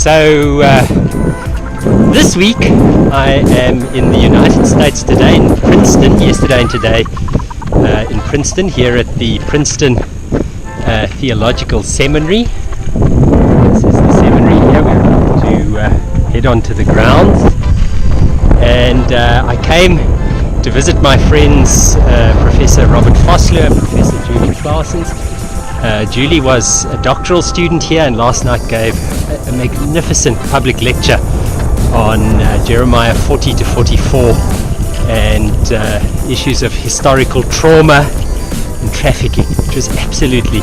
So this week I am in the United States today, in Princeton, yesterday and today in Princeton, here at the Princeton Theological Seminary. This is the seminary here. We're about to head on to the grounds, and I came to visit my friends Professor Robert Forster and Professor Julie Claessens. Julie was a doctoral student here, and last night gave a magnificent public lecture on Jeremiah 40 to 44 and issues of historical trauma and trafficking, which was absolutely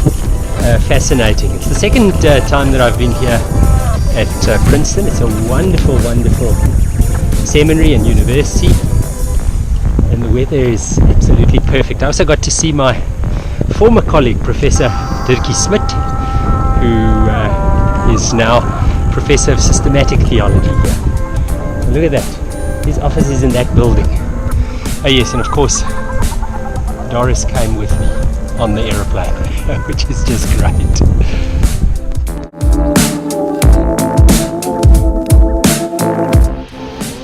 fascinating. It's the second time that I've been here at Princeton. It's a wonderful, wonderful seminary and university, and the weather is absolutely perfect. I also got to see my former colleague, Professor Smit, who is now Professor of Systematic Theology here. So look at that. His office is in that building. Oh yes, and of course Doris came with me on the aeroplane, which is just great.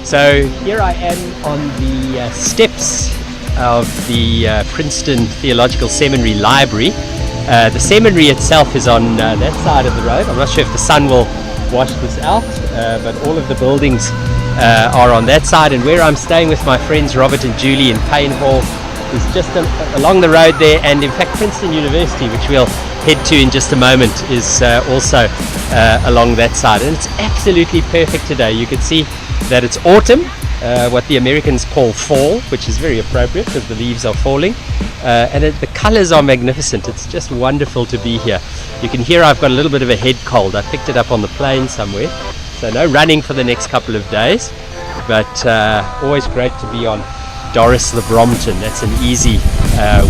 So here I am on the steps of the Princeton Theological Seminary Library. The seminary itself is on that side of the road. I'm not sure if the sun will wash this out, but all of the buildings are on that side, and where I'm staying with my friends Robert and Julie in Payne Hall is just along the road there. And in fact Princeton University, which we'll head to in just a moment, is also along that side, and it's absolutely perfect today. You can see that it's autumn, what the Americans call fall, which is very appropriate because the leaves are falling, and the colors are magnificent. It's just wonderful to be here. You can hear I've got a little bit of a head cold. I picked it up on the plane somewhere, so no running for the next couple of days, but always great to be on Doris the Brompton. That's an easy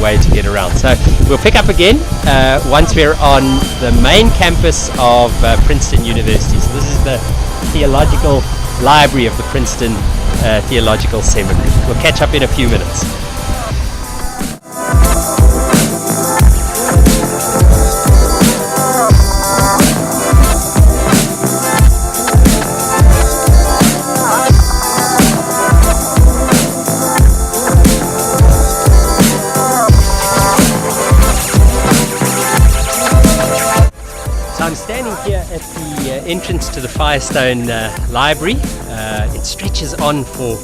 way to get around. So we'll pick up again once we're on the main campus of Princeton University. So this is the theological library of the Princeton Theological Seminary. We'll catch up in a few minutes. I'm standing here at the entrance to the Firestone Library. It stretches on for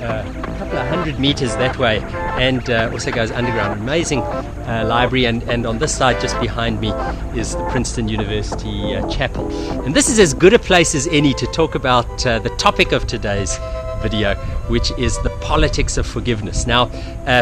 a couple of 100 meters that way, and also goes underground. Amazing library, and on this side just behind me is the Princeton University Chapel. And this is as good a place as any to talk about the topic of today's video, which is the politics of forgiveness. Now,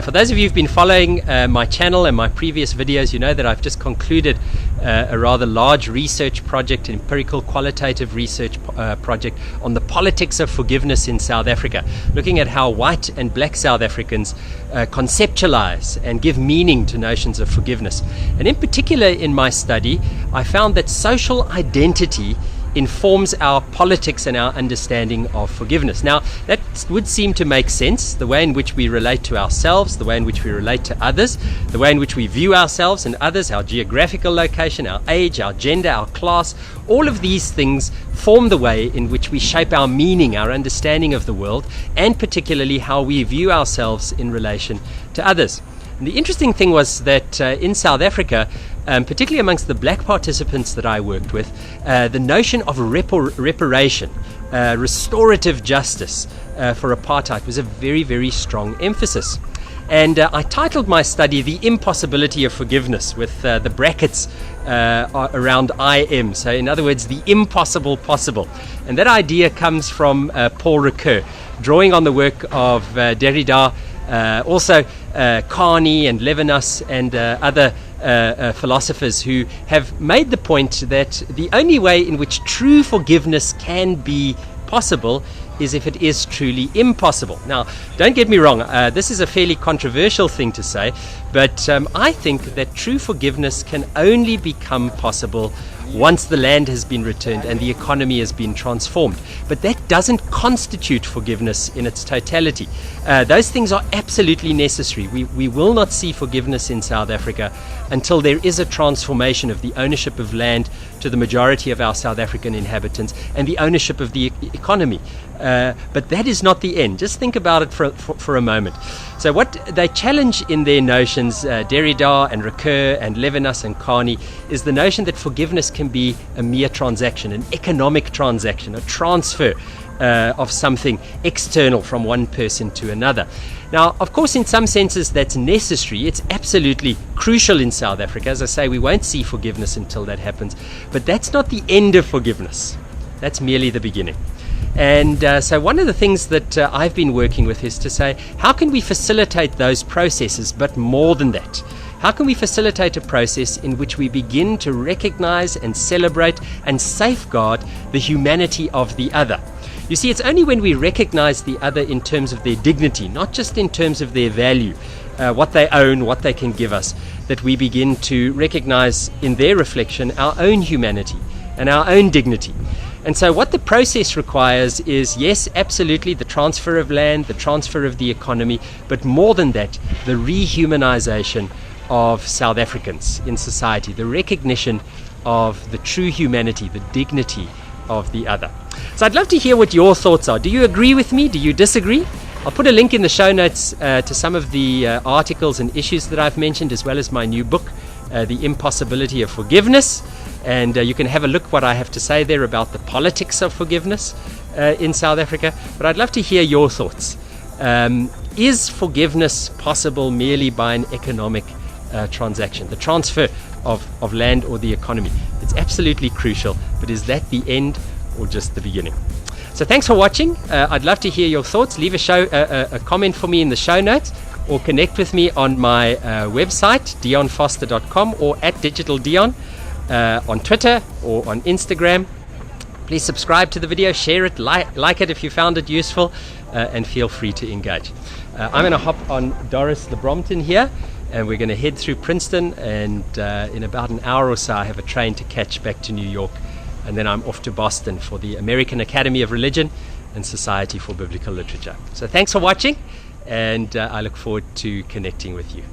for those of you who've been following my channel and my previous videos, you know that I've just concluded a rather large research project, an empirical qualitative research project on the politics of forgiveness in South Africa, looking at how white and black South Africans conceptualize and give meaning to notions of forgiveness. And in particular in my study, I found that social identity informs our politics and our understanding of forgiveness. Now, that would seem to make sense, the way in which we relate to ourselves, the way in which we relate to others, the way in which we view ourselves and others, our geographical location, our age, our gender, our class. All of these things form the way in which we shape our meaning, our understanding of the world, and particularly how we view ourselves in relation to others. And the interesting thing was that in South Africa, particularly amongst the black participants that I worked with, the notion of reparation, restorative justice for apartheid was a very, very strong emphasis. And I titled my study The Impossibility of Forgiveness, with the brackets around IM. So in other words, the impossible possible. And that idea comes from Paul Ricoeur, drawing on the work of Derrida, also Kearney and Levinas and other philosophers who have made the point that the only way in which true forgiveness can be possible is if it is truly impossible. Now, don't get me wrong, this is a fairly controversial thing to say, but I think that true forgiveness can only become possible once the land has been returned and the economy has been transformed. But that doesn't constitute forgiveness in its totality. Those things are absolutely necessary. We will not see forgiveness in South Africa until there is a transformation of the ownership of land to the majority of our South African inhabitants and the ownership of the economy. But that is not the end. Just think about it for a moment. So what they challenge in their notions, Derrida and Ricoeur and Levinas and Kearney, is the notion that forgiveness can be a mere transaction, an economic transaction, a transfer of something external from one person to another. Now, of course, in some senses that's necessary. It's absolutely crucial in South Africa. As I say, we won't see forgiveness until that happens. But that's not the end of forgiveness. That's merely the beginning. And so one of the things that I've been working with is to say, how can we facilitate those processes, but more than that? How can we facilitate a process in which we begin to recognize and celebrate and safeguard the humanity of the other? You see, it's only when we recognize the other in terms of their dignity, not just in terms of their value, what they own, what they can give us, that we begin to recognize in their reflection our own humanity and our own dignity. And so what the process requires is, yes, absolutely, the transfer of land, the transfer of the economy, but more than that, the re-humanization of South Africans in society, the recognition of the true humanity, the dignity of the other. So I'd love to hear what your thoughts are. Do you agree with me? Do you disagree? I'll put a link in the show notes to some of the articles and issues that I've mentioned, as well as my new book, The Impossibility of Forgiveness. And you can have a look what I have to say there about the politics of forgiveness in South Africa. But I'd love to hear your thoughts. Is forgiveness possible merely by an economic transaction, the transfer of land or the economy? It's absolutely crucial, but is that the end or just the beginning? So thanks for watching. I'd love to hear your thoughts. Leave a comment for me in the show notes, or connect with me on my website, dionforster.com, or @digitaldion on Twitter or on Instagram. Please subscribe to the video, share it, like it if you found it useful, and feel free to engage. I'm going to hop on Doris the Brompton here, and we're going to head through Princeton, and in about an hour or so I have a train to catch back to New York, and then I'm off to Boston for the American Academy of Religion and Society for Biblical Literature. So thanks for watching, and I look forward to connecting with you.